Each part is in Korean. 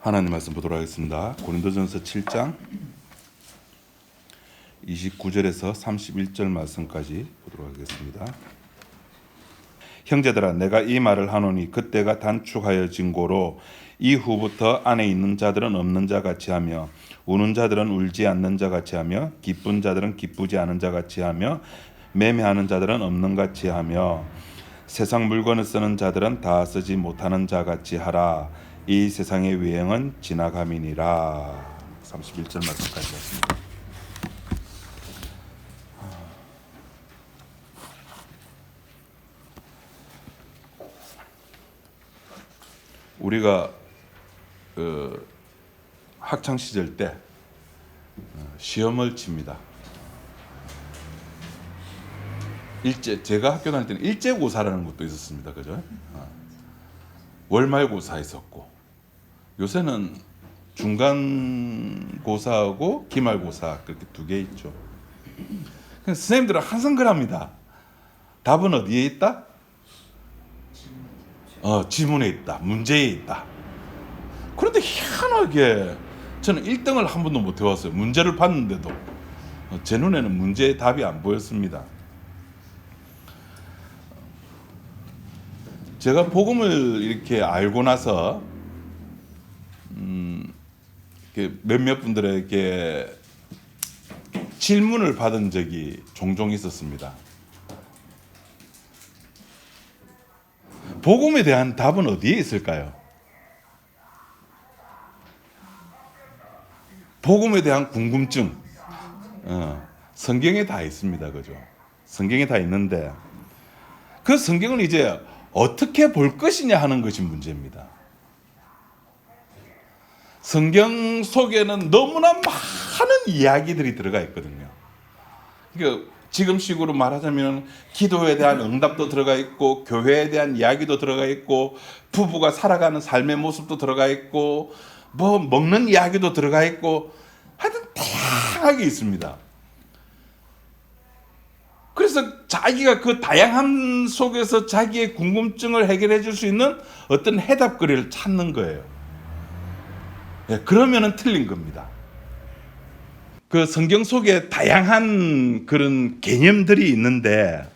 하나님 말씀 보도록 하겠습니다. 고린도전서 7장 29절에서 31절 말씀까지 보도록 하겠습니다. 형제들아, 내가 이 말을 하노니 그때가 단축하여 진고로 이후부터 안에 있는 자들은 없는 자 같이 하며 우는 자들은 울지 않는 자 같이 하며 기쁜 자들은 기쁘지 않은 자 같이 하며 매매하는 자들은 없는 같이 하며 세상 물건을 쓰는 자들은 다 쓰지 못하는 자 같이 하라. 이 세상의 유행은 지나감이니라. 31절 말씀까지 왔습니다. 우리가 학창 시절 때 시험을 칩니다. 제가 학교 다닐 때는 일제고사라는 것도 있었습니다. 그죠? 월말고사 있었고, 요새는 중간고사하고 기말고사 그렇게 두 개 있죠. 선생님들은 항상 그럽니다. 답은 어디에 있다? 지문에 있다. 문제에 있다. 그런데 희한하게 저는 1등을 한 번도 못 해왔어요. 문제를 봤는데도 제 눈에는 문제의 답이 안 보였습니다. 제가 복음을 이렇게 알고 나서 몇몇 분들에게 질문을 받은 적이 종종 있었습니다. 복음에 대한 답은 어디에 있을까요? 복음에 대한 궁금증, 성경에 다 있습니다. 그죠? 성경에 다 있는데 그 성경을 이제 어떻게 볼 것이냐 하는 것이 문제입니다. 성경 속에는 너무나 많은 이야기들이 들어가 있거든요. 그러니까 지금식으로 말하자면 기도에 대한 응답도 들어가 있고, 교회에 대한 이야기도 들어가 있고, 부부가 살아가는 삶의 모습도 들어가 있고, 뭐 먹는 이야기도 들어가 있고, 하여튼 다양하게 있습니다. 그래서 자기가 그 다양함 속에서 자기의 궁금증을 해결해 줄 수 있는 어떤 해답거리를 찾는 거예요. 그러면은 틀린 겁니다. 그 성경 속에 다양한 그런 개념들이 있는데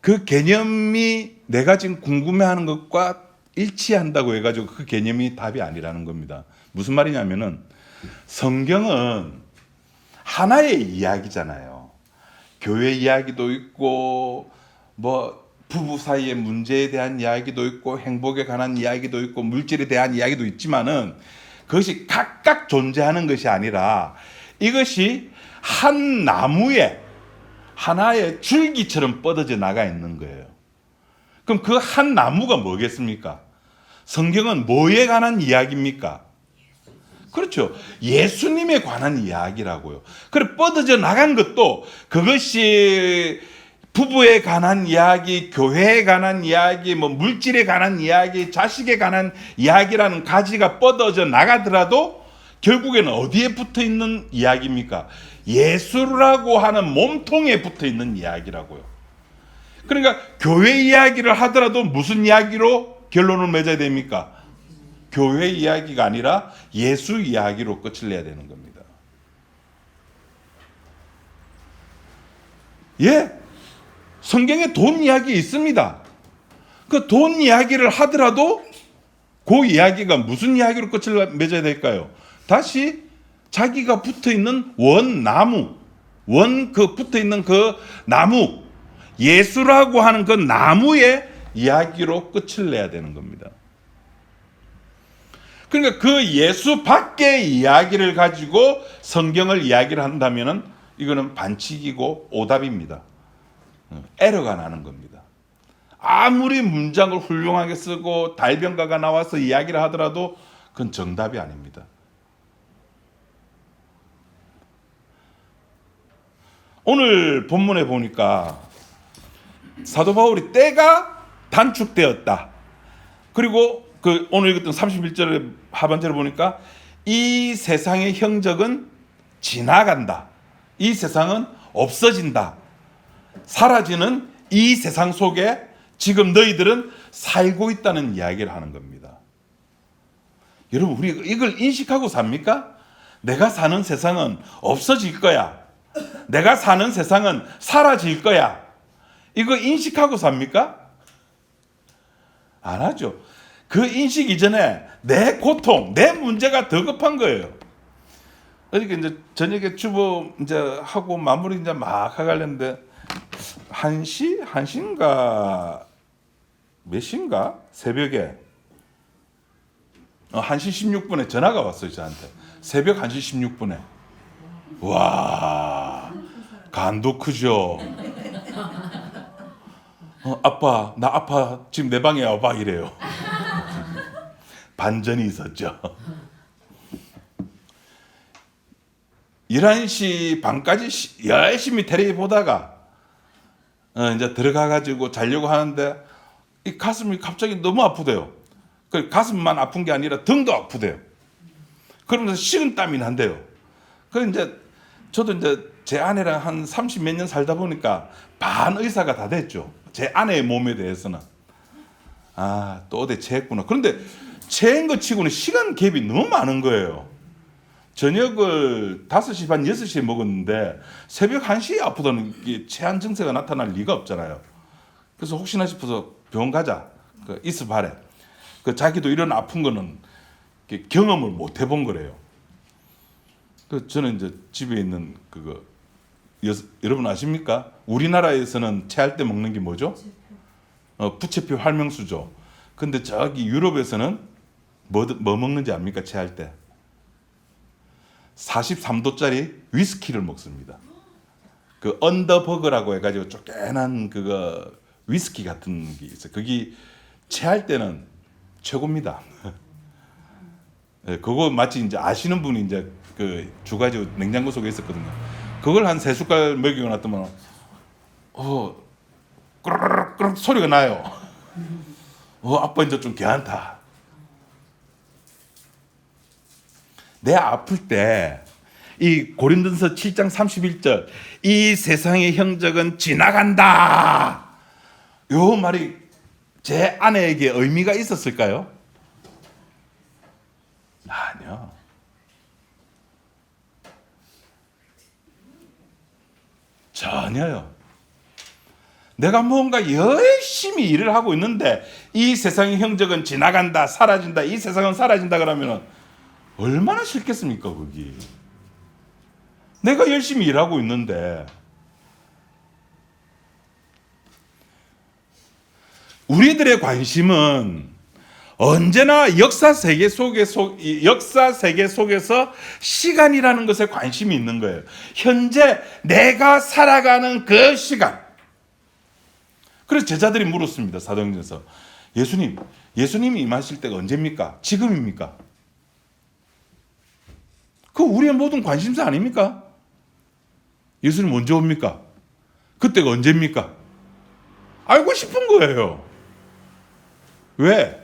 그 개념이 내가 지금 궁금해하는 것과 일치한다고 해가지고 그 개념이 답이 아니라는 겁니다. 무슨 말이냐면은 성경은 하나의 이야기잖아요. 교회 이야기도 있고, 뭐 부부 사이의 문제에 대한 이야기도 있고, 행복에 관한 이야기도 있고, 물질에 대한 이야기도 있지만은 그것이 각각 존재하는 것이 아니라 이것이 한 나무에 하나의 줄기처럼 뻗어져 나가 있는 거예요. 그럼 그 한 나무가 뭐겠습니까? 성경은 뭐에 관한 이야기입니까? 그렇죠. 예수님에 관한 이야기라고요. 그래 뻗어져 나간 것도 그것이 부부에 관한 이야기, 교회에 관한 이야기, 뭐 물질에 관한 이야기, 자식에 관한 이야기라는 가지가 뻗어져 나가더라도 결국에는 어디에 붙어 있는 이야기입니까? 예수라고 하는 몸통에 붙어 있는 이야기라고요. 그러니까 교회 이야기를 하더라도 무슨 이야기로 결론을 맺어야 됩니까? 교회 이야기가 아니라 예수 이야기로 끝을 내야 되는 겁니다. 성경에 돈 이야기 있습니다. 그 돈 이야기를 하더라도 그 이야기가 무슨 이야기로 끝을 맺어야 될까요? 다시 자기가 붙어있는 원나무, 붙어있는 그 나무, 예수라고 하는 그 나무의 이야기로 끝을 내야 되는 겁니다. 그러니까 그 예수 밖의 이야기를 가지고 성경을 이야기를 한다면 이거는 반칙이고 오답입니다. 에러가 나는 겁니다. 아무리 문장을 훌륭하게 쓰고 달변가가 나와서 이야기를 하더라도 그건 정답이 아닙니다. 오늘 본문에 보니까 사도 바울이 때가 단축되었다. 그리고 오늘 읽었던 31절 하반절을 보니까 이 세상의 형적은 지나간다. 이 세상은 없어진다. 사라지는 이 세상 속에 지금 너희들은 살고 있다는 이야기를 하는 겁니다. 여러분, 우리 이걸 인식하고 삽니까? 내가 사는 세상은 없어질 거야. 내가 사는 세상은 사라질 거야. 이거 인식하고 삽니까? 안 하죠. 그 인식 이전에 내 고통, 내 문제가 더 급한 거예요. 그러니까 이제 저녁에 주부 이제 하고 마무리 이제 막 하려는데 1시? 1시인가? 몇 시인가? 새벽에 1시 16분에 전화가 왔어요, 저한테. 새벽 1시 16분에. 와, 간도 크죠. 아빠, 나 아파. 지금 내 방에 와봐. 이래요. 반전이 있었죠. 11시 반까지 열심히 텔레비 보다가 이제 들어가가지고 자려고 하는데 이 가슴이 갑자기 너무 아프대요. 그 가슴만 아픈 게 아니라 등도 아프대요. 그러면서 식은땀이 난대요. 그 이제 저도 이제 제 아내랑 한 30 몇 년 살다 보니까 반 의사가 다 됐죠. 제 아내의 몸에 대해서는. 아, 또 어디 체했구나. 그런데 체인 것 치고는 시간 갭이 너무 많은 거예요. 저녁을 5시 반, 6시에 먹었는데 새벽 1시에 아프다는 게 체한 증세가 나타날 리가 없잖아요. 그래서 혹시나 싶어서 병원 가자. 있어 봐래. 자기도 이런 아픈 거는 경험을 못 해본 거래요. 저는 이제 집에 있는 그거 여러분 아십니까? 우리나라에서는 체할 때 먹는 게 뭐죠? 부채피 활명수죠. 근데 저기 유럽에서는 뭐 먹는지 압니까? 체할 때 43도짜리 위스키를 먹습니다. 그 언더버그라고 해가지고 쪼개난 그거 위스키 같은 게 있어요. 거기 체할 때는 최고입니다. 네, 그거 마치 이제 아시는 분이 이제 그 주가지고 냉장고 속에 있었거든요. 그걸 한 3숟갈 먹이고 놨더만 꾸르륵 소리가 나요. 아빠 이제 좀 괜찮다. 내 아플 때 이 고린도전서 7장 31절 이 세상의 형적은 지나간다. 요 말이 제 아내에게 의미가 있었을까요? 아니요. 전혀요. 내가 뭔가 열심히 일을 하고 있는데 이 세상의 형적은 지나간다, 사라진다, 이 세상은 사라진다 그러면 얼마나 싫겠습니까, 거기. 내가 열심히 일하고 있는데. 우리들의 관심은 언제나 역사 세계 속에서 시간이라는 것에 관심이 있는 거예요. 현재 내가 살아가는 그 시간. 그래서 제자들이 물었습니다. 사도행전에서 예수님이 임하실 때가 언제입니까? 지금입니까? 그 우리의 모든 관심사 아닙니까? 예수님 언제 옵니까? 그때가 언제입니까? 알고 싶은 거예요. 왜?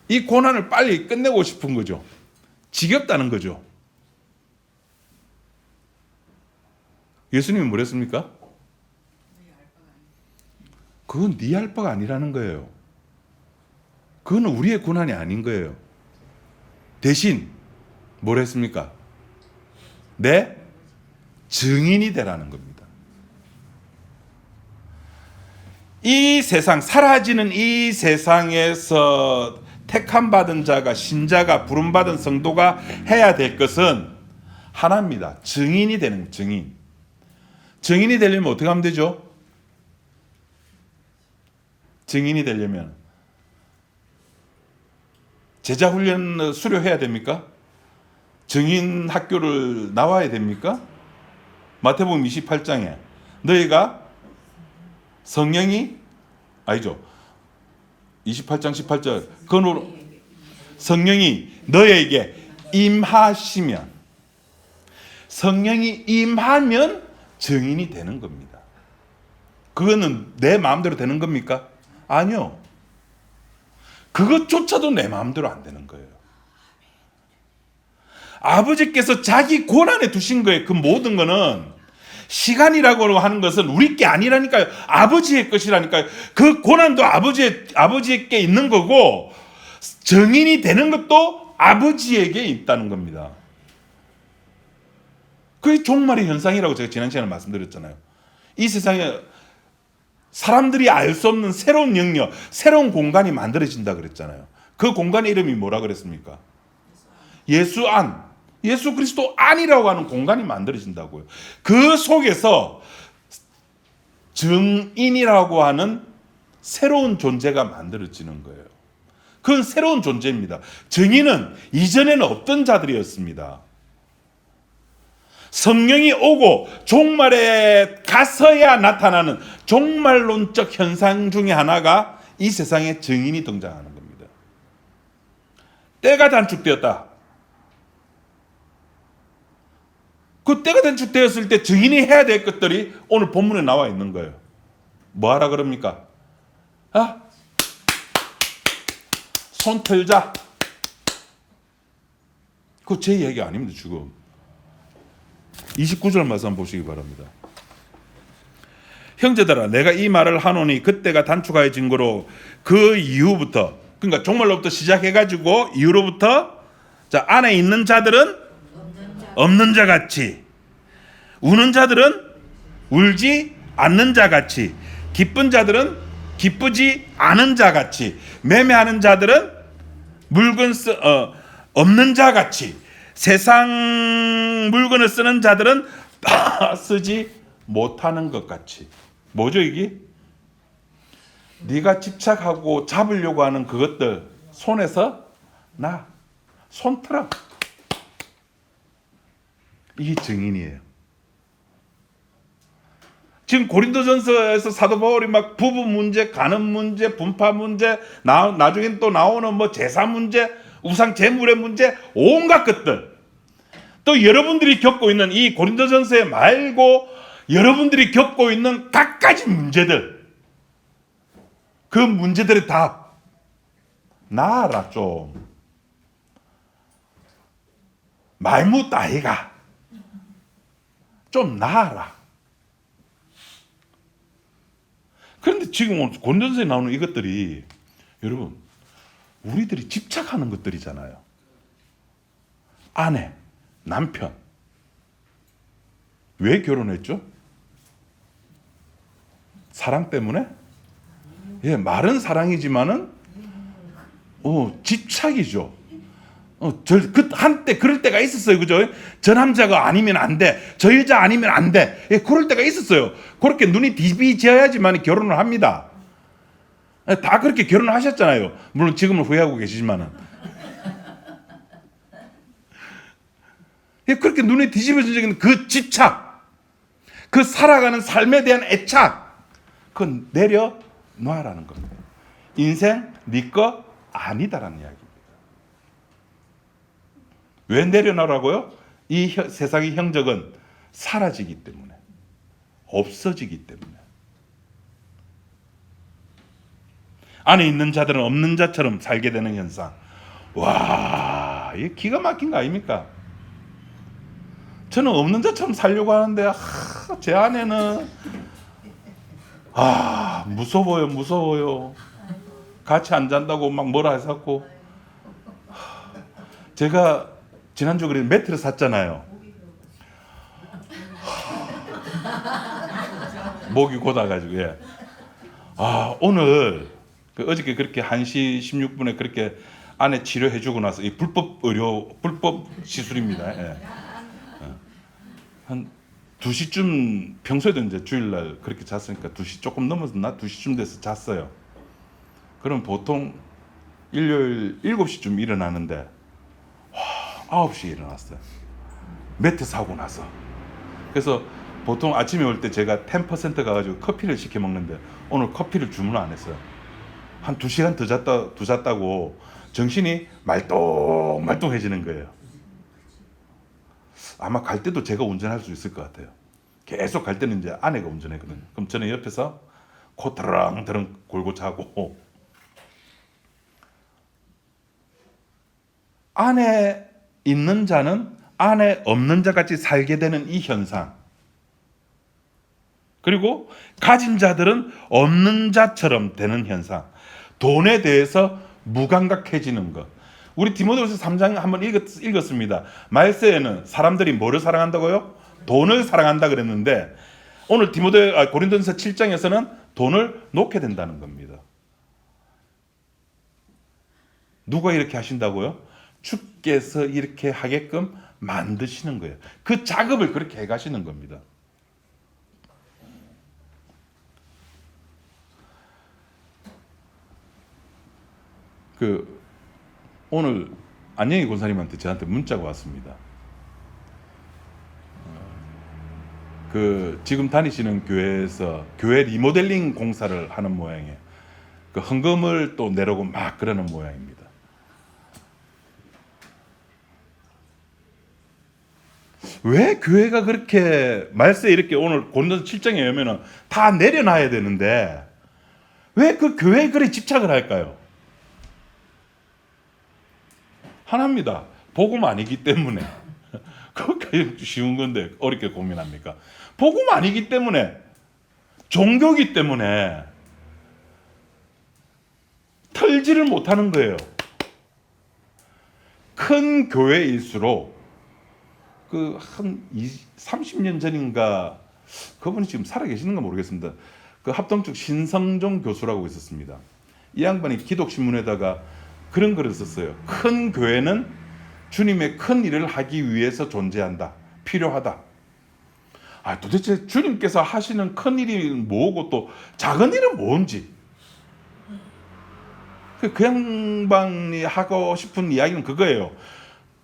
이 고난을 빨리 끝내고 싶은 거죠. 지겹다는 거죠. 예수님은 뭐랬습니까? 그건 네 할 바가 아니라는 거예요. 그건 우리의 고난이 아닌 거예요. 대신 뭘 했습니까? 내 증인이 되라는 겁니다. 이 세상, 사라지는 이 세상에서 택함받은 자가, 신자가, 부름받은 성도가 해야 될 것은 하나입니다. 증인이 되는 증인. 증인이 되려면 어떻게 하면 되죠? 증인이 되려면 제자 훈련 수료해야 됩니까? 증인 학교를 나와야 됩니까? 마태복음 28장에 너희가 성령이 아니죠. 28장 18절 그로 성령이 너희에게 임하시면 성령이 임하면 증인이 되는 겁니다. 그거는 내 마음대로 되는 겁니까? 아니요. 그것조차도 내 마음대로 안 되는 거예요. 아버지께서 자기 권한에 두신 거예요. 그 모든 거는 시간이라고 하는 것은 우리 게 아니라니까요. 아버지의 것이라니까요. 그 권한도 아버지께 있는 거고 증인이 되는 것도 아버지에게 있다는 겁니다. 그게 종말의 현상이라고 제가 지난 시간에 말씀드렸잖아요. 이 세상에 사람들이 알 수 없는 새로운 영역, 새로운 공간이 만들어진다 그랬잖아요. 그 공간의 이름이 뭐라 그랬습니까? 예수 안, 예수 그리스도 안이라고 하는 공간이 만들어진다고요. 그 속에서 증인이라고 하는 새로운 존재가 만들어지는 거예요. 그건 새로운 존재입니다. 증인은 이전에는 없던 자들이었습니다. 성령이 오고 종말에 가서야 나타나는 종말론적 현상 중에 하나가 이 세상에 증인이 등장하는 겁니다. 때가 단축되었다. 그 때가 단축되었을 때 증인이 해야 될 것들이 오늘 본문에 나와 있는 거예요. 뭐 하라 그럽니까? 손 털자. 그거 제 얘기 아닙니다, 지금. 29절 말씀 한번 보시기 바랍니다. 형제들아, 내가 이 말을 하노니 그때가 단축하여진 거로 그 이후부터, 그러니까 종말로부터 시작해가지고 이후로부터 자, 안에 있는 자들은 없는 자 같이, 우는 자들은 울지 않는 자 같이, 기쁜 자들은 기쁘지 않은 자 같이, 매매하는 자들은 물건 없는 자 같이, 세상 물건을 쓰는 자들은 쓰지 못하는 것 같이. 뭐죠 이게? 네가 집착하고 잡으려고 하는 그것들 손에서 나 손틀어. 이게 증인이에요. 지금 고린도전서에서 사도 바울이 막 부부 문제, 간음 문제, 분파 문제, 나중엔 또 나오는 뭐 제사 문제, 우상 제물의 문제, 온갖 것들. 또 여러분들이 겪고 있는 이 고린도전서에 말고 여러분들이 겪고 있는 갖가지 문제들. 그 문제들의 답. 나아라 좀. 말무 따위가. 좀 나아라. 그런데 지금 고린도전서에 나오는 이것들이 여러분 우리들이 집착하는 것들이잖아요. 아내, 남편. 왜 결혼했죠? 사랑 때문에? 예, 말은 사랑이지만은 집착이죠. 한때 그럴 때가 있었어요. 그죠? 저 남자가 아니면 안 돼. 저 여자 아니면 안 돼. 예, 그럴 때가 있었어요. 그렇게 눈이 뒤비져야지만 결혼을 합니다. 예, 다 그렇게 결혼하셨잖아요. 물론 지금은 후회하고 계시지만은. 예, 그렇게 눈에 뒤집어진 적은 그 집착, 그 살아가는 삶에 대한 애착, 그건 내려놔라는 겁니다. 인생 네 거 아니다라는 이야기입니다. 왜 내려놔라고요? 이 세상의 형적은 사라지기 때문에, 없어지기 때문에. 안에 있는 자들은 없는 자처럼 살게 되는 현상. 와, 이게 기가 막힌 거 아닙니까? 저는 없는 자처럼 살려고 하는데 제 아내는 무서워요. 같이 안 잔다고 막 뭐라 해서고. 제가 지난주 그래 매트를 샀잖아요. 목이 고다가지고 예. 오늘 어저께 그렇게 1시 16분에 그렇게 아내 치료해주고 나서 이 불법 시술입니다. 예. 한 2시쯤 평소에도 이제 주일날 그렇게 잤으니까 2시 조금 넘었나? 2시쯤 돼서 잤어요. 그럼 보통 일요일 7시쯤 일어나는데 9시에 일어났어요. 매트 사고 나서. 그래서 보통 아침에 올 때 제가 10% 가가지고 커피를 시켜 먹는데 오늘 커피를 주문 안 했어요. 한 2시간 더 잤다고 정신이 말똥말똥해지는 거예요. 아마 갈 때도 제가 운전할 수 있을 것 같아요. 계속 갈 때는 이제 아내가 운전했거든요. 그럼 저는 옆에서 코 드렁드렁 골고 자고. 안에 있는 자는 안에 없는 자 같이 살게 되는 이 현상. 그리고 가진 자들은 없는 자처럼 되는 현상. 돈에 대해서 무감각해지는 것. 우리 디모데후서 3장 한번 읽었습니다. 말세에는 사람들이 뭐를 사랑한다고요? 돈을 사랑한다 그랬는데 오늘 고린도전서 7장에서는 돈을 놓게 된다는 겁니다. 누가 이렇게 하신다고요? 주께서 이렇게 하게끔 만드시는 거예요. 그 작업을 그렇게 해가시는 겁니다. 오늘 안영희 권사님한테 저한테 문자가 왔습니다. 지금 다니시는 교회에서 교회 리모델링 공사를 하는 모양이에요. 헌금을 또 내라고 막 그러는 모양입니다. 왜 교회가 그렇게 말세 이렇게 오늘 고린도서 7장에 오면은 다 내려놔야 되는데 왜 그 교회에 그렇게 집착을 할까요? 하나입니다. 복음 아니기 때문에. 그렇게 쉬운 건데 어렵게 고민합니까? 복음 아니기 때문에, 종교기 때문에 털지를 못하는 거예요. 큰 교회일수록 한 30년 전인가 그분이 지금 살아계시는가 모르겠습니다. 합동측 신성종 교수라고 있었습니다. 이 양반이 기독신문에다가 그런 글을 썼어요. 큰 교회는 주님의 큰 일을 하기 위해서 존재한다. 필요하다. 도대체 주님께서 하시는 큰 일이 뭐고 또 작은 일은 뭔지. 그 양반이 하고 싶은 이야기는 그거예요.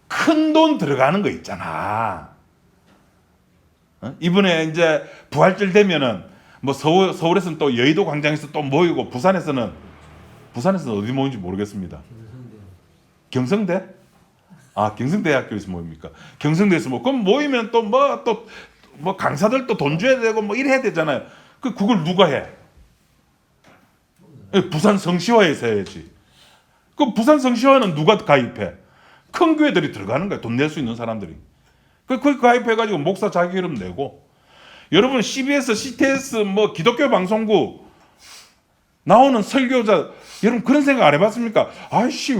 큰 돈 들어가는 거 있잖아. 이번에 이제 부활절 되면은 뭐 서울에서는 또 여의도 광장에서 또 모이고 부산에서는 어디 모이는지 모르겠습니다. 경성대? 경성대학교에서 모입니까? 경성대에서 그럼 모이면 또 뭐 강사들 또 돈 줘야 되고 뭐 이래야 되잖아요. 그걸 누가 해? 부산 성시화에서 해야지. 부산 성시화는 누가 가입해? 큰 교회들이 들어가는 거야. 돈 낼 수 있는 사람들이. 그 가입해가지고 목사 자기 이름 내고. 여러분 CBS, CTS 뭐 기독교 방송국 나오는 설교자, 여러분 그런 생각 안 해봤습니까?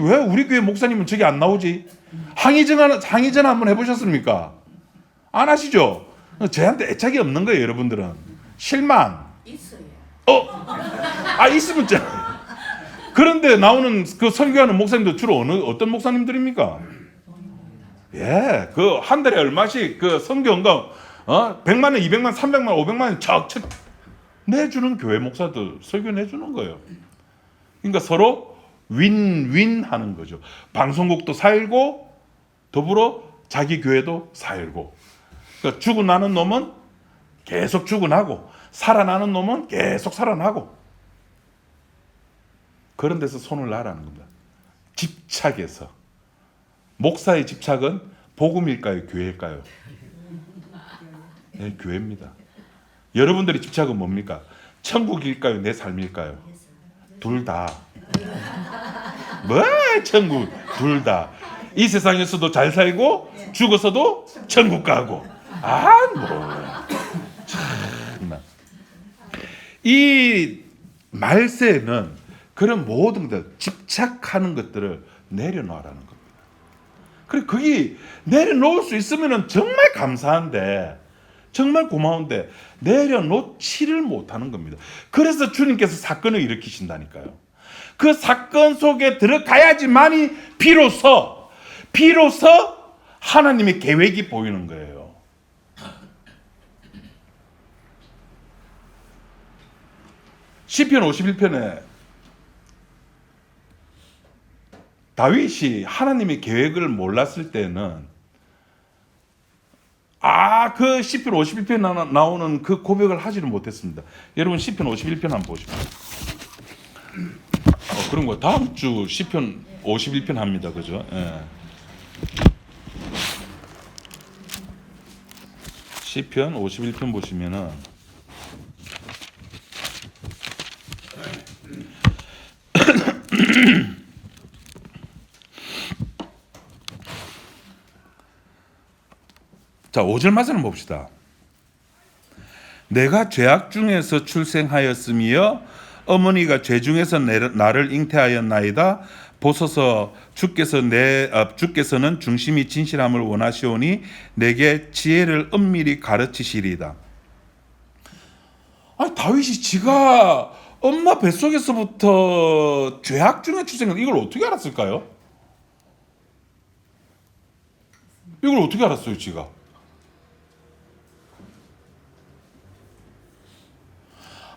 왜 우리 교회 목사님은 저기 안 나오지? 항의 전화 한번 해보셨습니까? 안 하시죠? 저한테 애착이 없는 거예요, 여러분들은. 실망. 있어요. 있으면 그런데 나오는 설교하는 목사님들 주로 어떤 목사님들입니까? 한 달에 얼마씩 선교헌금 100만 원, 200만 원, 300만 원, 500만 원 척척 내주는 교회 목사들 설교 내주는 거예요. 그러니까 서로 윈윈 하는 거죠. 방송국도 살고 더불어 자기 교회도 살고. 그러니까 죽어나는 놈은 계속 죽어나고 살아나는 놈은 계속 살아나고. 그런 데서 손을 놔라는 겁니다. 집착해서. 목사의 집착은 복음일까요? 교회일까요? 네, 교회입니다. 여러분들의 집착은 뭡니까? 천국일까요? 내 삶일까요? 둘 다. 천국? 둘 다. 이 세상에서도 잘 살고 죽어서도 천국 가고. 참나. 이 말세는 그런 모든 것들, 집착하는 것들을 내려놓으라는 겁니다. 그래, 그게 내려놓을 수 있으면 정말 감사한데, 정말 고마운데 내려놓지를 못하는 겁니다. 그래서 주님께서 사건을 일으키신다니까요. 그 사건 속에 들어가야지만이 비로소 하나님의 계획이 보이는 거예요. 시편 51편에 다윗이 하나님의 계획을 몰랐을 때는 그 시편 51편 나오는 그 고백을 하지는 못했습니다. 여러분 시편 51편 한번 보십시오. 그런 거 다음 주 시편 51편 합니다. 그죠? 시편 51편 보시면은 자, 5절 말씀을 봅시다. 내가 죄악 중에서 출생하였으며 어머니가 죄 중에서 나를 잉태하였나이다. 보소서 주께서는 중심이 진실함을 원하시오니 내게 지혜를 엄밀히 가르치시리이다. 아니, 다윗이 지가 엄마 뱃속에서부터 죄악 중에 출생한 이걸 어떻게 알았을까요? 이걸 어떻게 알았어요, 지가?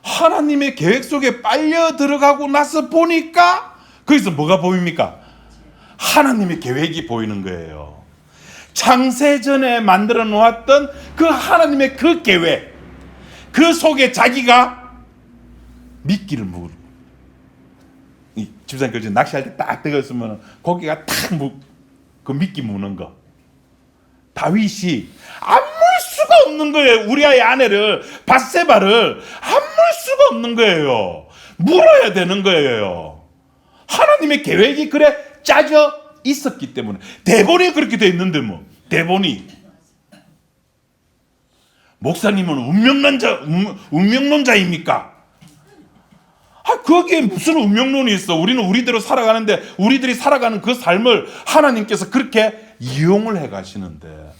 하나님의 계획 속에 빨려 들어가고 나서 보니까 거기서 뭐가 보입니까? 하나님의 계획이 보이는 거예요. 창세전에 만들어 놓았던 그 하나님의 그 계획, 그 속에 자기가 미끼를 물고, 이 집사님 그 낚시할 때 딱 들어있으면 고기가 탁 그 미끼 무는 거. 다윗이 안 물 수가 없는 거예요. 우리아의 아내를, 밧세바를 안 물 수가 없는 거예요. 물어야 되는 거예요. 하나님의 계획이 그래 짜져 있었기 때문에. 대본이 그렇게 돼 있는데 뭐 대본이. 목사님은 운명론자입니까? 거기에 무슨 운명론이 있어. 우리는 우리대로 살아가는데 우리들이 살아가는 그 삶을 하나님께서 그렇게 이용을 해 가시는데,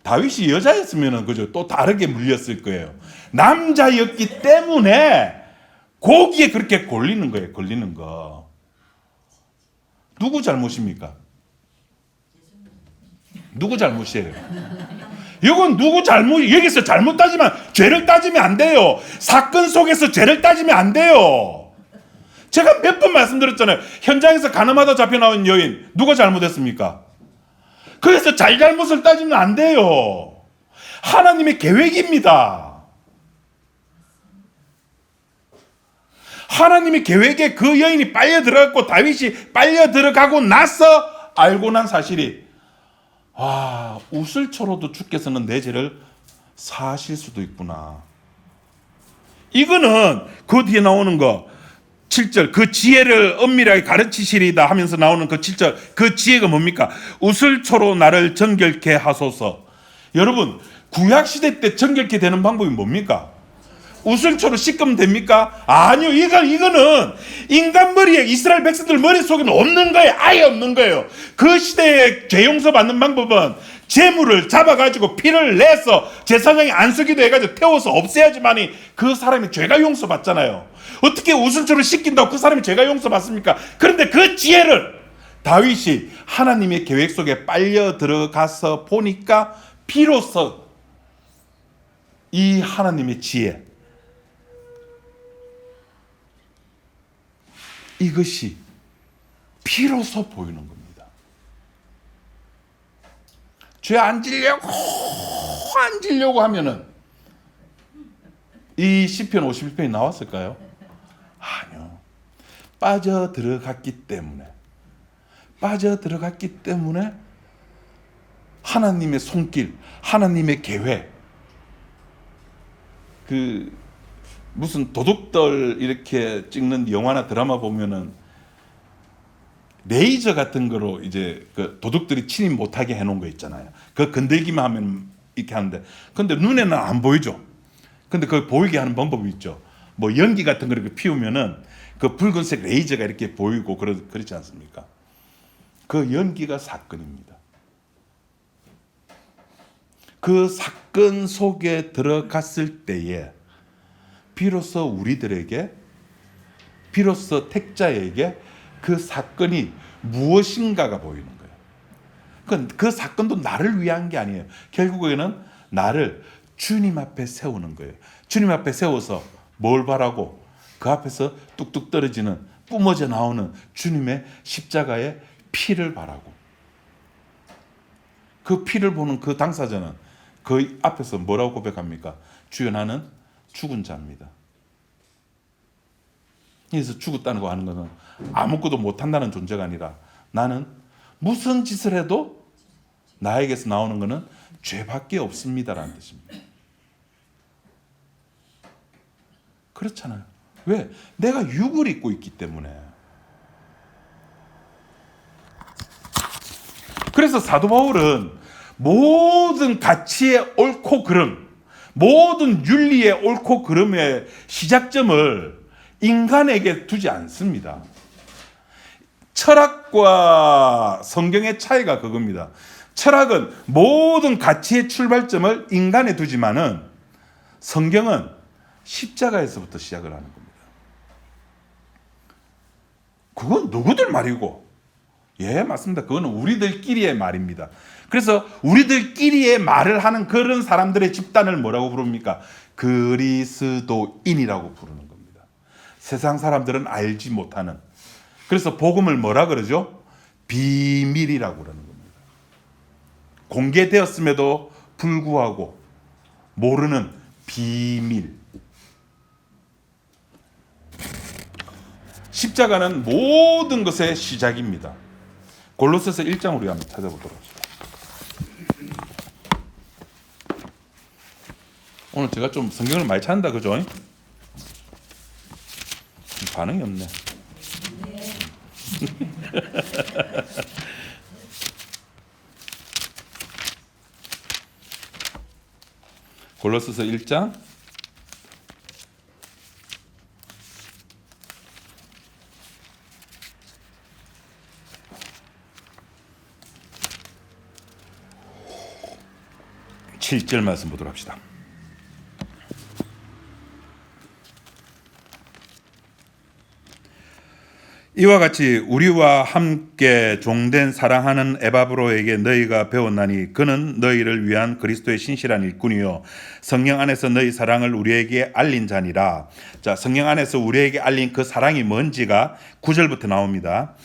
다윗이 여자였으면 그죠, 또 다르게 물렸을 거예요. 남자였기 때문에 거기에 그렇게 걸리는 거예요. 걸리는 거. 누구 잘못입니까? 누구 잘못이에요? 이건 누구 잘못, 여기서 잘못 따지면 죄를 따지면 안 돼요. 사건 속에서 죄를 따지면 안 돼요. 제가 몇 번 말씀드렸잖아요. 현장에서 가늠하다 잡혀 나온 여인, 누가 잘못했습니까? 그래서 잘잘못을 따지면 안 돼요. 하나님의 계획입니다. 하나님의 계획에 그 여인이 빨려 들어갔고 다윗이 빨려 들어가고 나서 알고 난 사실이, 우슬초로도 주께서는 내 죄를 사하실 수도 있구나. 이거는 그 뒤에 나오는 거 7절, 그 지혜를 엄밀하게 가르치시리다 하면서 나오는 그 7절, 그 지혜가 뭡니까? 우슬초로 나를 정결케 하소서. 여러분, 구약시대 때 정결케 되는 방법이 뭡니까? 우슬초로 씻으면 됩니까? 아니요. 이거는 인간 머리에, 이스라엘 백성들 머릿속에는 없는 거예요. 아예 없는 거예요. 그 시대에 죄 용서 받는 방법은 재물을 잡아가지고 피를 내서 제사장이 안수기도 해가지고 태워서 없애야지만이 그 사람이 죄가 용서받잖아요. 어떻게 우슬초로 씻긴다고 그 사람이 죄가 용서받습니까? 그런데 그 지혜를 다윗이 하나님의 계획 속에 빨려 들어가서 보니까 비로소 이 하나님의 지혜, 이것이 비로소 보이는 겁니다. 죄 안 지려고 하면은 이 시편 51편이 나왔을까요? 아니요. 빠져들어갔기 때문에 하나님의 손길, 하나님의 계획, 무슨 도둑들 이렇게 찍는 영화나 드라마 보면은 레이저 같은 거로 이제 그 도둑들이 침입 못하게 해놓은 거 있잖아요. 그거 건들기만 하면 이렇게 하는데, 근데 눈에는 안 보이죠. 근데 그걸 보이게 하는 방법이 있죠. 뭐 연기 같은 거 이렇게 피우면은 그 붉은색 레이저가 이렇게 보이고 그렇지 않습니까? 그 연기가 사건입니다. 그 사건 속에 들어갔을 때에 비로소 우리들에게, 비로소 택자에게 그 사건이 무엇인가가 보이는 거예요. 그 사건도 나를 위한 게 아니에요. 결국에는 나를 주님 앞에 세우는 거예요. 주님 앞에 세워서 뭘 바라고? 그 앞에서 뚝뚝 떨어지는, 뿜어져 나오는 주님의 십자가의 피를 바라고. 그 피를 보는 그 당사자는 그 앞에서 뭐라고 고백합니까? 주여, 나는 죽은 자입니다. 그래서 죽었다는 거 하는 것은 아무것도 못한다는 존재가 아니라 나는 무슨 짓을 해도 나에게서 나오는 것은 죄밖에 없습니다라는 뜻입니다. 그렇잖아요. 왜? 내가 육을 입고 있기 때문에. 그래서 사도 바울은 모든 가치의 옳고 그름, 모든 윤리의 옳고 그름의 시작점을 인간에게 두지 않습니다. 철학과 성경의 차이가 그겁니다. 철학은 모든 가치의 출발점을 인간에 두지만은 성경은 십자가에서부터 시작을 하는 겁니다. 그건 누구들 말이고, 예, 맞습니다. 그건 우리들끼리의 말입니다. 그래서 우리들끼리의 말을 하는 그런 사람들의 집단을 뭐라고 부릅니까? 그리스도인이라고 부르는 겁니다. 세상 사람들은 알지 못하는. 그래서 복음을 뭐라 그러죠? 비밀이라고 그러는 겁니다. 공개되었음에도 불구하고 모르는 비밀. 십자가는 모든 것의 시작입니다. 골로새서 1장 우리 한번 찾아보도록 합시다. 오늘 제가 좀 성경을 많이 찾는다, 그죠? 반응이 없네. 골로새서 1장 7절 말씀 보도록 합시다. 이와 같이 우리와 함께 종된 사랑하는 에바브로에게 너희가 배웠나니 그는 너희를 위한 그리스도의 신실한 일꾼이요 성령 안에서 너희 사랑을 우리에게 알린 자니라. 자, 성령 안에서 우리에게 알린 그 사랑이 뭔지가 9절부터 나옵니다.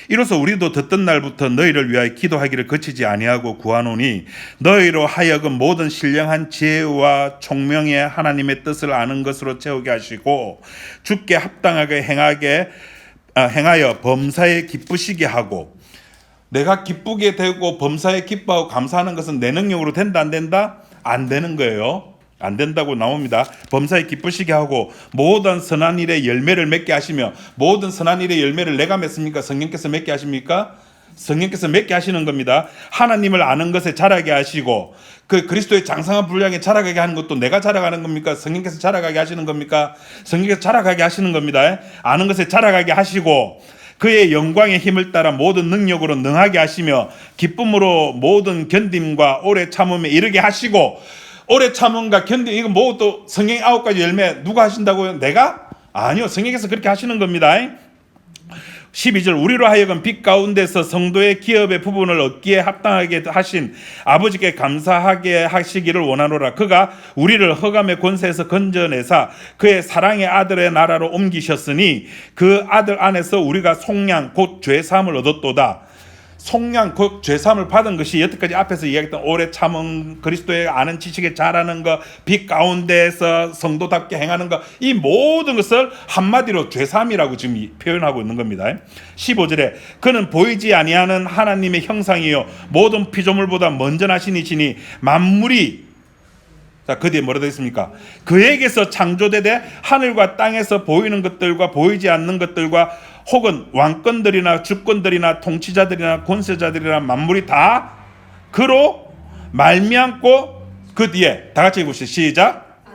이로써 우리도 듣던 날부터 너희를 위하여 기도하기를 그치지 아니하고 구하노니 너희로 하여금 모든 신령한 지혜와 총명의 하나님의 뜻을 아는 것으로 채우게 하시고 주께 합당하게 행하여 범사에 기쁘시게 하고. 내가 기쁘게 되고 범사에 기뻐하고 감사하는 것은 내 능력으로 된다 안 된다? 안 되는 거예요. 안 된다고 나옵니다. 범사에 기쁘시게 하고 모든 선한 일에 열매를 맺게 하시며. 모든 선한 일의 열매를 내가 맺습니까? 성령께서 맺게 하십니까? 성령께서 맺게 하시는 겁니다. 하나님을 아는 것에 자라게 하시고 그 그리스도의 장성한 분량에 자라가게 하는 것도 내가 자라가는 겁니까? 성령께서 자라가게 하시는 겁니까? 성령께서 자라가게 하시는 겁니다. 아는 것에 자라가게 하시고 그의 영광의 힘을 따라 모든 능력으로 능하게 하시며 기쁨으로 모든 견딤과 오래 참음에 이르게 하시고. 오래 참음과 견딤, 이거 뭐 또 성령의 9가지 열매 누가 하신다고요? 내가? 아니요, 성령께서 그렇게 하시는 겁니다. 12절 우리로 하여금 빛 가운데서 성도의 기업의 부분을 얻기에 합당하게 하신 아버지께 감사하게 하시기를 원하노라. 그가 우리를 흑암의 권세에서 건져내사 그의 사랑의 아들의 나라로 옮기셨으니 그 아들 안에서 우리가 속량 곧 죄사함을 얻었도다. 속량 곧 죄사함을 받은 것이 여태까지 앞에서 이야기했던 오래 참은 그리스도의 아는 지식에 자라는 것, 빛 가운데에서 성도답게 행하는 것, 이 모든 것을 한마디로 죄사함이라고 지금 표현하고 있는 겁니다. 15절에 그는 보이지 아니하는 하나님의 형상이요 모든 피조물보다 먼저 나신 이시니 만물이, 자, 그 뒤에 뭐라 되어 있습니까? 그에게서 창조되되 하늘과 땅에서 보이는 것들과 보이지 않는 것들과 혹은 왕권들이나 주권들이나 통치자들이나 권세자들이나 만물이 다 그로 말미암고. 그 뒤에 다 같이 읽으시죠. 시작.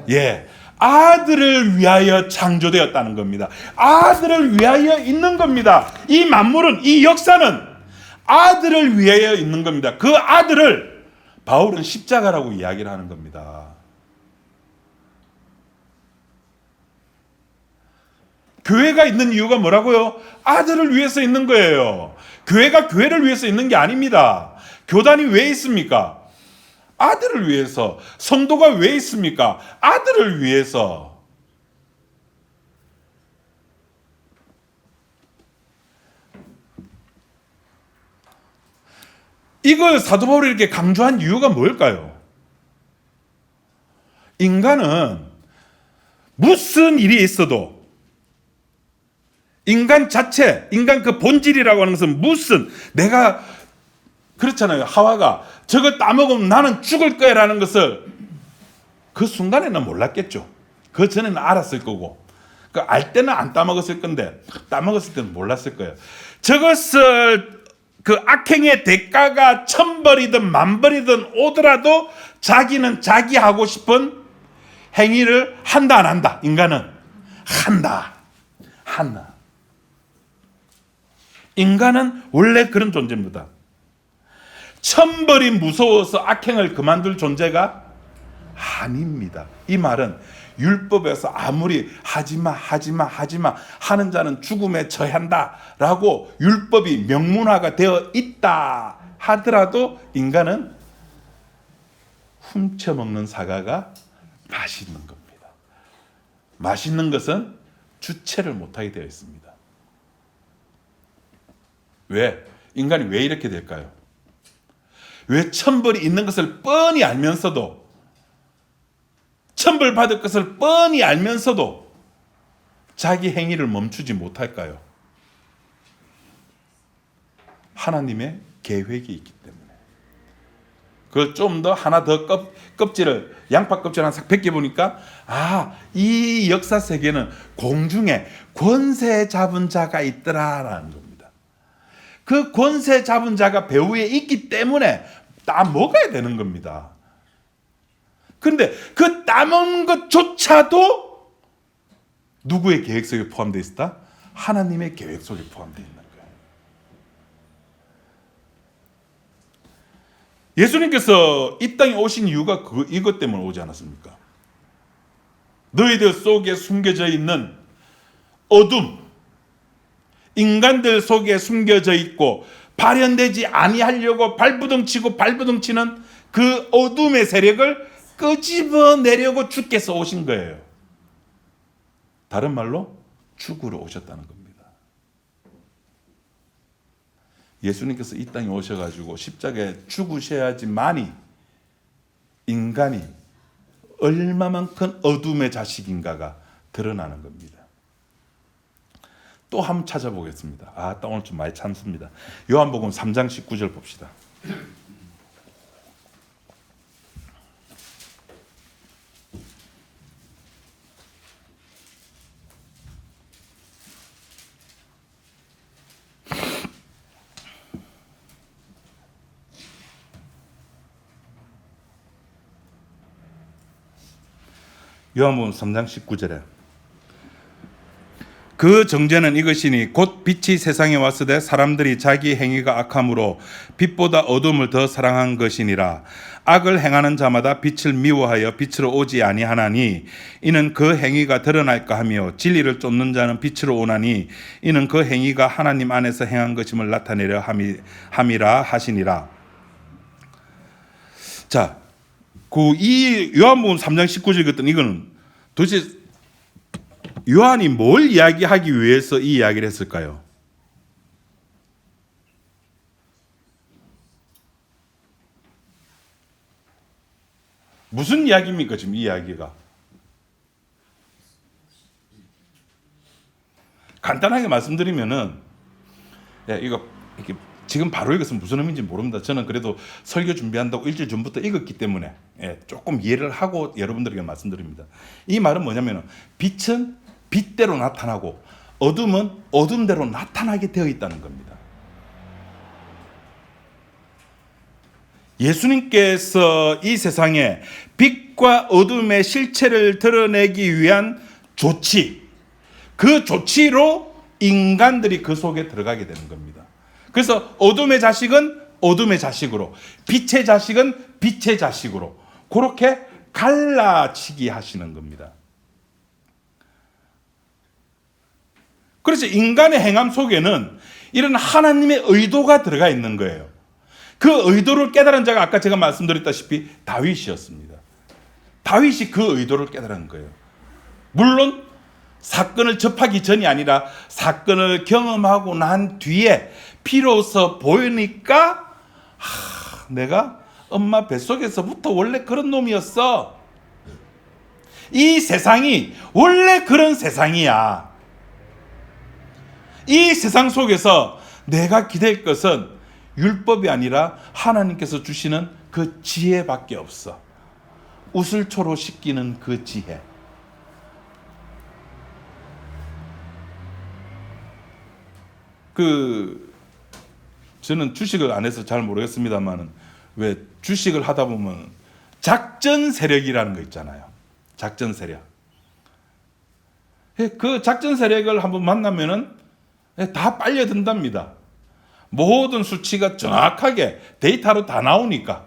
예, 아들을 위하여 창조되었다는 겁니다. 아들을 위하여 있는 겁니다. 이 만물은, 이 역사는 아들을 위하여 있는 겁니다. 그 아들을 바울은 십자가라고 이야기를 하는 겁니다. 교회가 있는 이유가 뭐라고요? 아들을 위해서 있는 거예요. 교회가 교회를 위해서 있는 게 아닙니다. 교단이 왜 있습니까? 아들을 위해서. 성도가 왜 있습니까? 아들을 위해서. 이걸 사도 바울이 이렇게 강조한 이유가 뭘까요? 인간은 무슨 일이 있어도 인간 자체, 인간 그 본질이라고 하는 것은 무슨, 내가 그렇잖아요. 하와가 저걸 따먹으면 나는 죽을 거야 라는 것을 그 순간에는 몰랐겠죠. 그 전에는 알았을 거고, 그 알 때는 안 따먹었을 건데 따먹었을 때는 몰랐을 거예요. 저것을 그 악행의 대가가 1000벌이든 10,000벌이든 오더라도 자기는 자기 하고 싶은 행위를 한다 안 한다? 인간은 한다. 인간은 원래 그런 존재입니다. 천벌이 무서워서 악행을 그만둘 존재가 아닙니다. 이 말은 율법에서 아무리 하지마 하는 자는 죽음에 처한다 라고 율법이 명문화가 되어 있다 하더라도 인간은 훔쳐먹는 사과가 맛있는 겁니다. 맛있는 것은 주체를 못하게 되어 있습니다. 왜? 인간이 왜 이렇게 될까요? 왜 천벌이 있는 것을 뻔히 알면서도, 천벌받을 것을 뻔히 알면서도 자기 행위를 멈추지 못할까요? 하나님의 계획이 있기 때문에. 그걸 좀 더 하나 더 껍질을, 양파 껍질 하나 싹 벗겨보니까 이 역사 세계는 공중에 권세 잡은 자가 있더라라는 겁니다. 그 권세 잡은 자가 배후에 있기 때문에 따먹어야 되는 겁니다. 그런데 그 따먹는 것조차도 누구의 계획 속에 포함되어 있다? 하나님의 계획 속에 포함되어 있는 거예요. 예수님께서 이 땅에 오신 이유가 이것 때문에 오지 않았습니까? 너희들 속에 숨겨져 있는 어둠, 인간들 속에 숨겨져 있고 발현되지 아니하려고 발부둥치는 그 어둠의 세력을 끄집어내려고 주께서 오신 거예요. 다른 말로 죽으러 오셨다는 겁니다. 예수님께서 이 땅에 오셔가지고 십자가에 죽으셔야지만이 인간이 얼마만큼 어둠의 자식인가가 드러나는 겁니다. 또 한번 찾아보겠습니다. 오늘 좀 많이 참습니다. 요한복음 3장 19절 봅시다. 요한복음 3장 19절에 그 정죄는 이것이니 곧 빛이 세상에 왔으되 사람들이 자기 행위가 악함으로 빛보다 어둠을 더 사랑한 것이니라. 악을 행하는 자마다 빛을 미워하여 빛으로 오지 아니하나니 이는 그 행위가 드러날까 하며 진리를 쫓는 자는 빛으로 오나니 이는 그 행위가 하나님 안에서 행한 것임을 나타내려 함이라 하시니라. 자, 이 요한복음 3장 19절 같은 이거는 도대체 요한이 뭘 이야기하기 위해서 이 이야기를 했을까요? 무슨 이야기입니까, 지금 이 이야기가? 간단하게 말씀드리면은, 이거 이렇게 지금 바로 읽었으면 무슨 의미인지 모릅니다. 저는 그래도 설교 준비한다고 일주일 전부터 읽었기 때문에 조금 이해를 하고 여러분들에게 말씀드립니다. 이 말은 뭐냐면은 빛은 빛대로 나타나고 어둠은 어둠대로 나타나게 되어 있다는 겁니다. 예수님께서 이 세상에 빛과 어둠의 실체를 드러내기 위한 조치, 그 조치로 인간들이 그 속에 들어가게 되는 겁니다. 그래서 어둠의 자식은 어둠의 자식으로, 빛의 자식은 빛의 자식으로 그렇게 갈라치기 하시는 겁니다. 그래서 인간의 행함 속에는 이런 하나님의 의도가 들어가 있는 거예요. 그 의도를 깨달은 자가 아까 제가 말씀드렸다시피 다윗이었습니다. 다윗이 그 의도를 깨달은 거예요. 물론 사건을 접하기 전이 아니라 사건을 경험하고 난 뒤에 비로소 보이니까 내가 엄마 뱃속에서부터 원래 그런 놈이었어. 이 세상이 원래 그런 세상이야. 이 세상 속에서 내가 기댈 것은 율법이 아니라 하나님께서 주시는 그 지혜밖에 없어. 우슬초로 씻기는 그 지혜. 저는 주식을 안 해서 잘 모르겠습니다만 왜 주식을 하다 보면 작전 세력이라는 거 있잖아요. 작전 세력. 그 작전 세력을 한번 만나면은 다 빨려든답니다. 모든 수치가 정확하게 데이터로 다 나오니까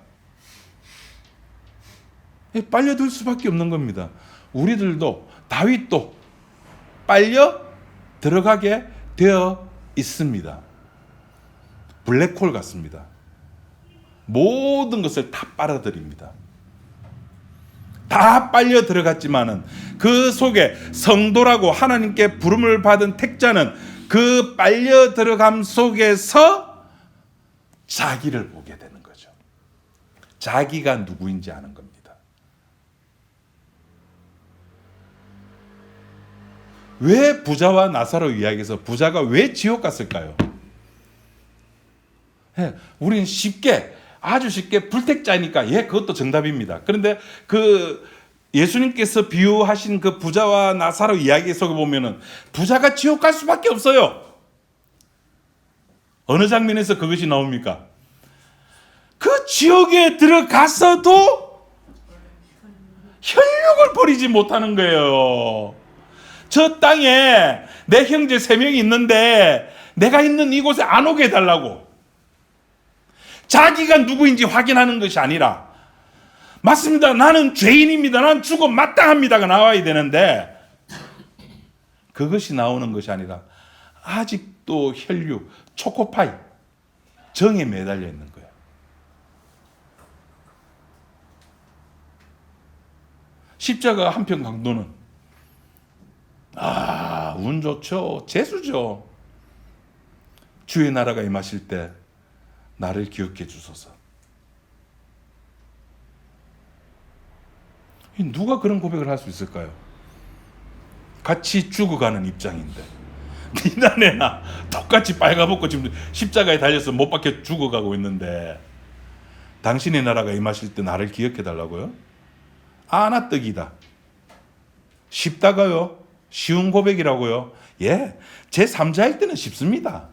빨려들 수밖에 없는 겁니다. 우리들도 다윗도 빨려 들어가게 되어 있습니다. 블랙홀 같습니다. 모든 것을 다 빨아들입니다. 다 빨려 들어갔지만은 그 속에 성도라고 하나님께 부름을 받은 택자는 그 빨려 들어감 속에서 자기를 보게 되는 거죠. 자기가 누구인지 아는 겁니다. 왜 부자와 나사로 이야기에서 부자가 왜 지옥 갔을까요? 우리는 쉽게 아주 쉽게 불택자니까 그것도 정답입니다. 그런데 그 예수님께서 비유하신 그 부자와 나사로 이야기 속에 보면은 부자가 지옥 갈 수밖에 없어요. 어느 장면에서 그것이 나옵니까? 그 지옥에 들어가서도 혈육을 버리지 못하는 거예요. 저 땅에 내 형제 3명이 있는데 내가 있는 이곳에 안 오게 해달라고. 자기가 누구인지 확인하는 것이 아니라 맞습니다. 나는 죄인입니다. 난 죽어 마땅합니다가 나와야 되는데 그것이 나오는 것이 아니라 아직도 혈육, 초코파이, 정에 매달려 있는 거예요. 십자가 한편 강도는 운 좋죠. 재수죠. 주의 나라가 임하실 때 나를 기억해 주소서. 누가 그런 고백을 할 수 있을까요? 같이 죽어가는 입장인데 니나 내나 똑같이 빨가벗고 지금 십자가에 달려서 못 박혀 죽어가고 있는데 당신의 나라가 임하실 때 나를 기억해 달라고요? 아나 떡이다. 쉽다가요? 쉬운 고백이라고요? 제 3자일 때는 쉽습니다.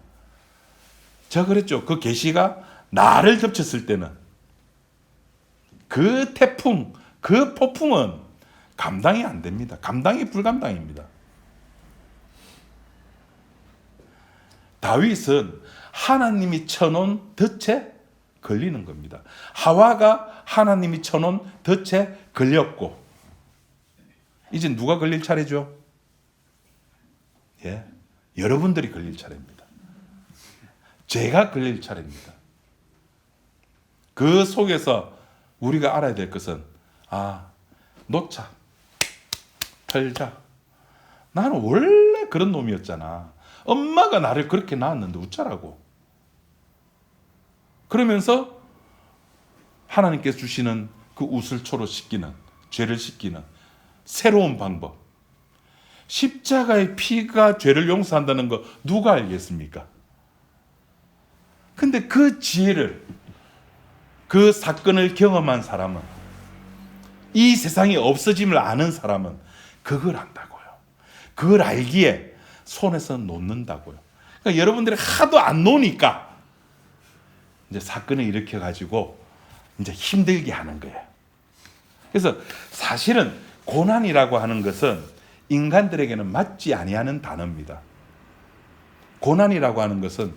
제가 그랬죠. 그 계시가 나를 덮쳤을 때는 그 태풍, 그 폭풍은 감당이 안 됩니다. 감당이 불감당입니다. 다윗은 하나님이 쳐놓은 덫에 걸리는 겁니다. 하와가 하나님이 쳐놓은 덫에 걸렸고 이제 누가 걸릴 차례죠? 여러분들이 걸릴 차례입니다. 제가 걸릴 차례입니다. 그 속에서 우리가 알아야 될 것은 놓자, 털자. 나는 원래 그런 놈이었잖아. 엄마가 나를 그렇게 낳았는데 어쩌라고. 그러면서 하나님께서 주시는 그 우슬초로 씻기는, 죄를 씻기는 새로운 방법. 십자가의 피가 죄를 용서한다는 거 누가 알겠습니까? 근데 그 지혜를, 그 사건을 경험한 사람은, 이 세상이 없어짐을 아는 사람은 그걸 안다고요. 그걸 알기에 손에서 놓는다고요. 그러니까 여러분들이 하도 안 놓으니까 이제 사건을 일으켜가지고 이제 힘들게 하는 거예요. 그래서 사실은 고난이라고 하는 것은 인간들에게는 맞지 아니하는 단어입니다. 고난이라고 하는 것은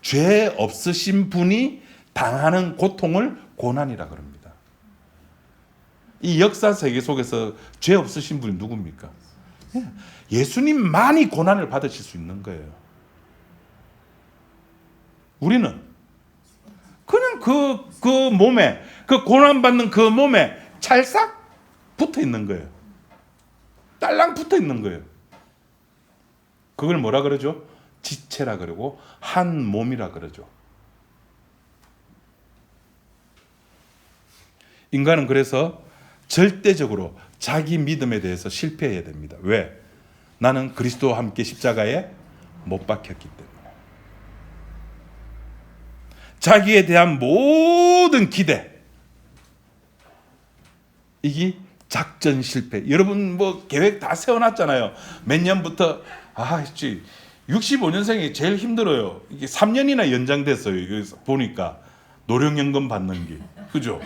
죄 없으신 분이 당하는 고통을 고난이라 그럽니다. 이 역사 세계 속에서 죄 없으신 분이 누굽니까? 예수님만이 고난을 받으실 수 있는 거예요. 우리는 그냥 그 몸에, 그 고난받는 그 몸에 찰싹 붙어 있는 거예요. 딸랑 붙어 있는 거예요. 그걸 뭐라 그러죠? 지체라 그러고 한 몸이라 그러죠. 인간은 그래서 절대적으로 자기 믿음에 대해서 실패해야 됩니다. 왜? 나는 그리스도와 함께 십자가에 못 박혔기 때문에. 자기에 대한 모든 기대, 이게 작전 실패. 여러분 뭐 계획 다 세워놨잖아요. 몇 년부터 65년생이 제일 힘들어요. 이게 3년이나 연장됐어요. 여기서 보니까 노령연금 받는 게, 그죠?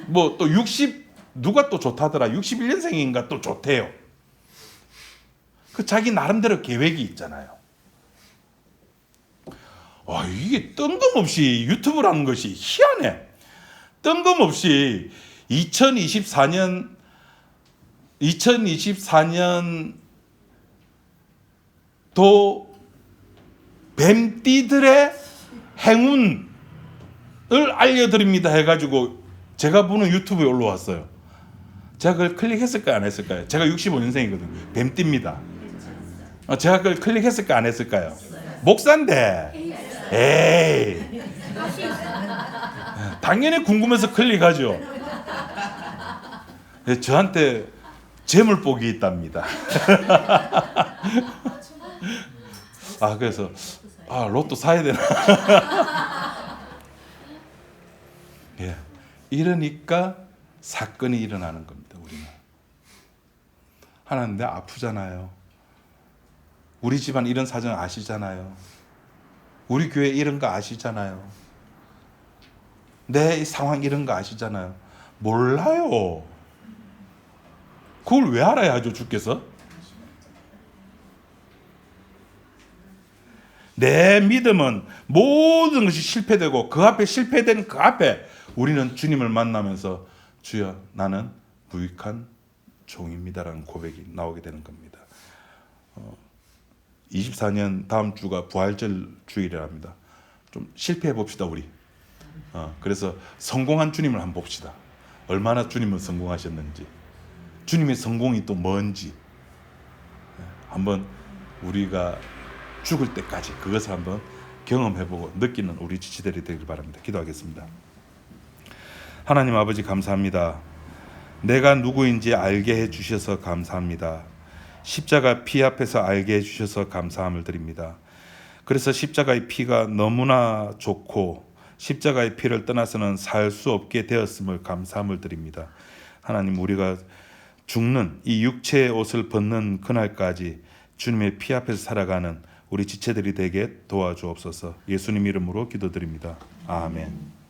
뭐 또 60 누가 또 좋다더라. 61년생인가 또 좋대요. 그 자기 나름대로 계획이 있잖아요. 이게 뜬금없이 유튜브라는 것이 희한해. 뜬금없이 2024년도 뱀띠들의 행운을 알려드립니다 해가지고 제가 보는 유튜브에 올라왔어요. 제가 그걸 클릭했을까요? 안 했을까요? 제가 65년생이거든요. 뱀띠입니다. 제가 그걸 클릭했을까요? 안 했을까요? 목사인데. 에이. 당연히 궁금해서 클릭하죠. 저한테 재물복이 있답니다. 그래서 로또 사야 되나? 예. 이러니까 사건이 일어나는 겁니다. 우리는 하나님, 내가 아프잖아요. 우리 집안 이런 사정 아시잖아요. 우리 교회 이런 거 아시잖아요. 내 상황 이런 거 아시잖아요. 몰라요. 그걸 왜 알아야 하죠, 주께서? 내 믿음은 모든 것이 실패되고 그 앞에 실패된 그 앞에 우리는 주님을 만나면서 주여, 나는 무익한 종입니다라는 고백이 나오게 되는 겁니다. 24년 다음 주가 부활절 주일이랍니다. 좀 실패해 봅시다, 우리. 그래서 성공한 주님을 한번 봅시다. 얼마나 주님은 성공하셨는지, 주님의 성공이 또 뭔지 한번 우리가 죽을 때까지 그것을 한번 경험해보고 느끼는 우리 지체들이 되길 바랍니다. 기도하겠습니다. 하나님 아버지, 감사합니다. 내가 누구인지 알게 해주셔서 감사합니다. 십자가 피 앞에서 알게 해주셔서 감사함을 드립니다. 그래서 십자가의 피가 너무나 좋고 십자가의 피를 떠나서는 살 수 없게 되었음을 감사함을 드립니다. 하나님, 우리가 죽는 이 육체의 옷을 벗는 그날까지 주님의 피 앞에서 살아가는 우리 지체들이 되게 도와주옵소서. 예수님 이름으로 기도드립니다. 아멘.